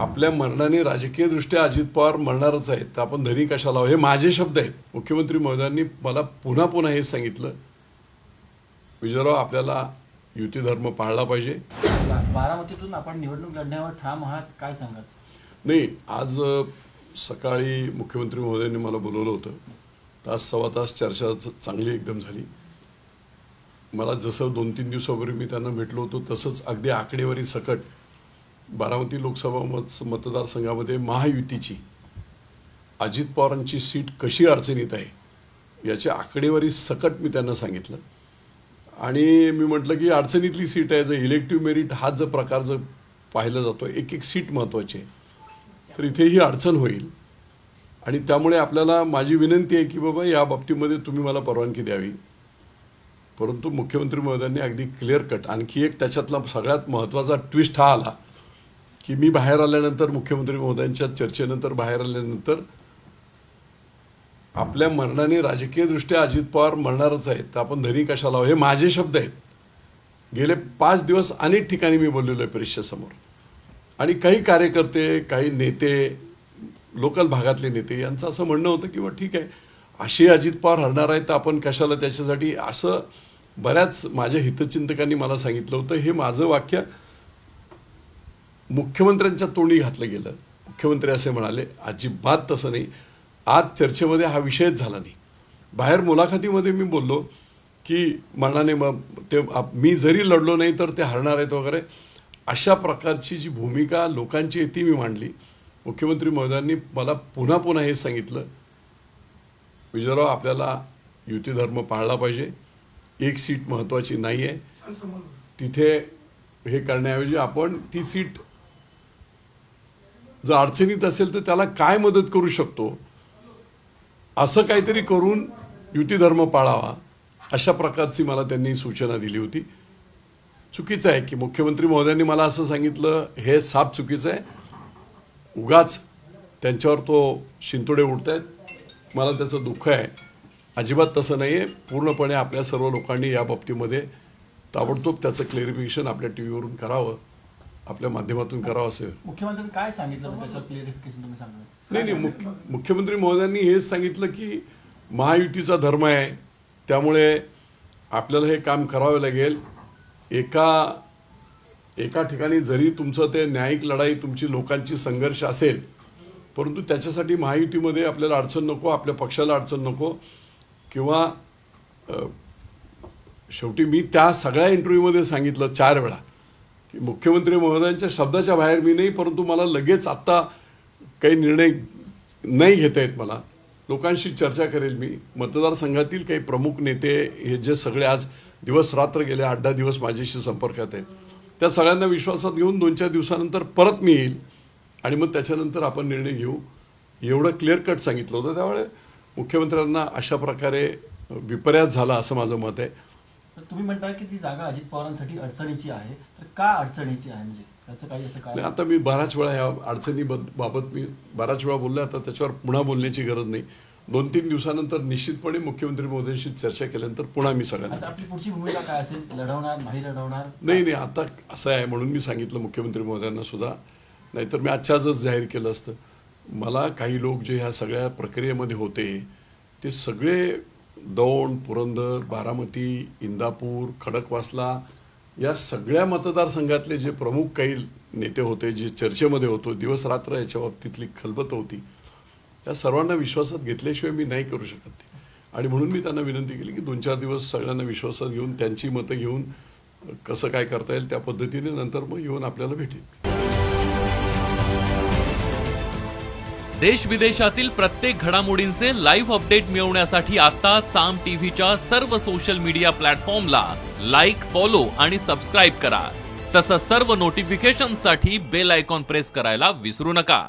आपल्या मरणाने राजकीयदृष्ट्या अजित पवार मरणारच आहेत, तर आपण धनी कशाला हे माझे शब्द आहेत. मुख्यमंत्री महोदयांनी मला पुन्हा पुन्हा हे सांगितलं, विजयराव आपल्याला युती धर्म पाळला पाहिजे. बारामतीतून आपण निवडणूक लढण्यावर ठाम आहात, काय सांगाल? नाही, आज सकाळी मुख्यमंत्री महोदयांनी मला बोलवलं होतं. तास सव्वा तास चर्चा चांगली एकदम झाली. मला जसं 2-3 दिवसापूर्वी मी त्यांना भेटलो होतो तसंच अगदी आकडेवारी सकट बारामती लोकसभा मतदारसंघामध्ये महायुतीची अजित पवारांची सीट कशी अडचणीत आहे याची आकडेवारी सकट मी त्यांना सांगितलं. आणि मी म्हटलं की अडचणीतली सीट आहे, जर इलेक्टिव्ह मेरिट हा जर प्रकार जर पाहिला जातो, एक एक सीट महत्त्वाची आहे, तर इथे ही अडचण होईल. आणि त्यामुळे आपल्याला माझी विनंती आहे की बाबा या बाबतीमध्ये तुम्ही मला परवानगी द्यावी. परंतु मुख्यमंत्री महोदयांनी अगदी क्लिअर कट, आणखी एक त्याच्यातला सगळ्यात महत्त्वाचा ट्विस्ट हा आला की मी बाहेर आल्यानंतर, मुख्यमंत्री महोदयांच्या चर्चेनंतर बाहेर आल्यानंतर, आपल्या मरणाने राजकीयदृष्ट्या अजित पवार मरणारच आहेत, तर आपण धनी कशाला हे माझे शब्द आहेत. गेले 5 दिवस अनेक ठिकाणी मी बोललेलो आहे परिषदेसमोर. आणि काही कार्यकर्ते, काही नेते, लोकल भागातले नेते यांचं असं म्हणणं होतं की ठीक आहे, अशी अजित पवार हरणार आहेत तर आपण कशाला त्याच्यासाठी, असं बऱ्याच माझ्या हितचिंतकांनी मला सांगितलं होतं. हे माझं वाक्य मुख्यमंत्र्यांच्या तोंडी घातलं गेलं. मुख्यमंत्री असे म्हणाले, अजिबात तसं नाही. आज चर्चेमध्ये हा विषयच झाला नाही. बाहेर मुलाखतीमध्ये मी बोललो की मनाने मी जरी लढलो नाही तर ते हरणार आहेत वगैरे, अशा प्रकारची जी भूमिका लोकांची आहे ती मी मांडली. मुख्यमंत्री महोदयांनी मला पुन्हा पुन्हा हे सांगितलं, विजयराव आपल्याला युती धर्म पाळला पाहिजे. एक सीट महत्त्वाची नाही आहे, तिथे हे करण्याऐवजी आपण ती सीट जर अडचणीत असेल तर त्याला काय मदत करू शकतो असं काहीतरी करून युती धर्म पाळावा, अशा प्रकारची मला त्यांनी सूचना दिली होती. चुकीचं आहे की मुख्यमंत्री महोदयांनी मला असं सांगितलं, हे साफ चुकीचं आहे. उगाच त्यांच्यावर तो शिंतोडे उडत आहेत, मला त्याचं दुःख आहे. अजिबात तसं नाही आहे. पूर्णपणे आपल्या सर्व लोकांनी या बाबतीमध्ये ताबडतोब त्याचं क्लेरिफिकेशन आपल्या टी व्हीवरून करावं, आपल्या माध्यमातून करावं. असेल मुख्यमंत्र्यांनी काय सांगितलं त्याच्यावर क्लेरिफिकेशन तुम्ही सांगा. नाही, मुख्यमंत्री महोदयांनी हेच सांगितलं की महायुतीचा धर्म आहे, त्यामुळे आपल्याला हे काम करावं लागेल. एका ठिकाणी जरी तुमचं ते न्यायिक लढाई, तुमची लोकांची संघर्ष असेल, परंतु त्याच्यासाठी महायुतीमध्ये आपल्याला अडचण नको, आपल्या पक्षाला अडचण नको. किंवा शेवटी मी त्या सगळ्या इंटरव्ह्यूमध्ये सांगितलं 4 वेळा की मुख्यमंत्री महोदयांच्या शब्दाच्या बाहेर मी नाही, परंतु मला लगेच आत्ता काही निर्णय नाही घेता येत. मला लोकांशी चर्चा करेल मी. मतदारसंघातील काही प्रमुख नेते हे जे सगळे आज दिवस रात्र गेले 8-10 दिवस माझ्याशी संपर्कात आहेत, त्या सगळ्यांना विश्वासात घेऊन 2-4 दिवसानंतर परत मी येईल आणि मग त्याच्यानंतर आपण निर्णय घेऊ, एवढं क्लिअर कट सांगितलं होतं. त्यामुळे मुख्यमंत्र्यांना अशा प्रकारे विपर्यास झाला असं माझं मत आहे. तुम्ही म्हणताय की ती जागा अजित पवारांसाठी अडचणीची आहे, तर का अडचणीची आहे, म्हणजे त्याचं काही असं काय? आता मी बऱ्याच वेळा ह्या अडचणीबाबत मी बऱ्याच वेळा बोललो, आता त्याच्यावर पुन्हा बोलण्याची गरज नाही. 2-3 दिवसानंतर निश्चितपणे मुख्यमंत्री महोदयांशी चर्चा केल्यानंतर पुन्हा मी सगळ्यांना. आपली पुढची भूमिका काय असेल? लढवणार, नाही लढवणार? नाही, आता असं आहे म्हणून मी सांगितलं मुख्यमंत्री महोदयांना सुद्धा, नाहीतर मी आजच्याच जाहीर केलं असतं. मला काही लोक जे ह्या सगळ्या प्रक्रियेमध्ये होते ते सगळे दौंड, पुरंदर, बारामती, इंदापूर, खडकवासला या सगळ्या मतदारसंघातले जे प्रमुख काही नेते होते, जे चर्चेमध्ये होतो, दिवस रात्र याच्या बाबतीतली खलबत होती, त्या सर्वांना विश्वासात घेतल्याशिवाय मी नाही करू शकत. आणि म्हणून मी त्यांना विनंती केली की 2-4 दिवस सगळ्यांना विश्वासात घेऊन, त्यांची मतं घेऊन कसं काय करता येईल त्या पद्धतीने नंतर मग येऊन आपल्याला भेटेल. देश विदेशातील प्रत्येक घडामोडींचे लाईव्ह अपडेट मिळवण्यासाठी आता साम टीव्हीच्या सर्व सोशल मीडिया प्लॅटफॉर्मला लाईक, फॉलो आणि सबस्क्राईब करा. तसंच सर्व नोटिफिकेशनसाठी बेल आयकॉन प्रेस करायला विसरू नका.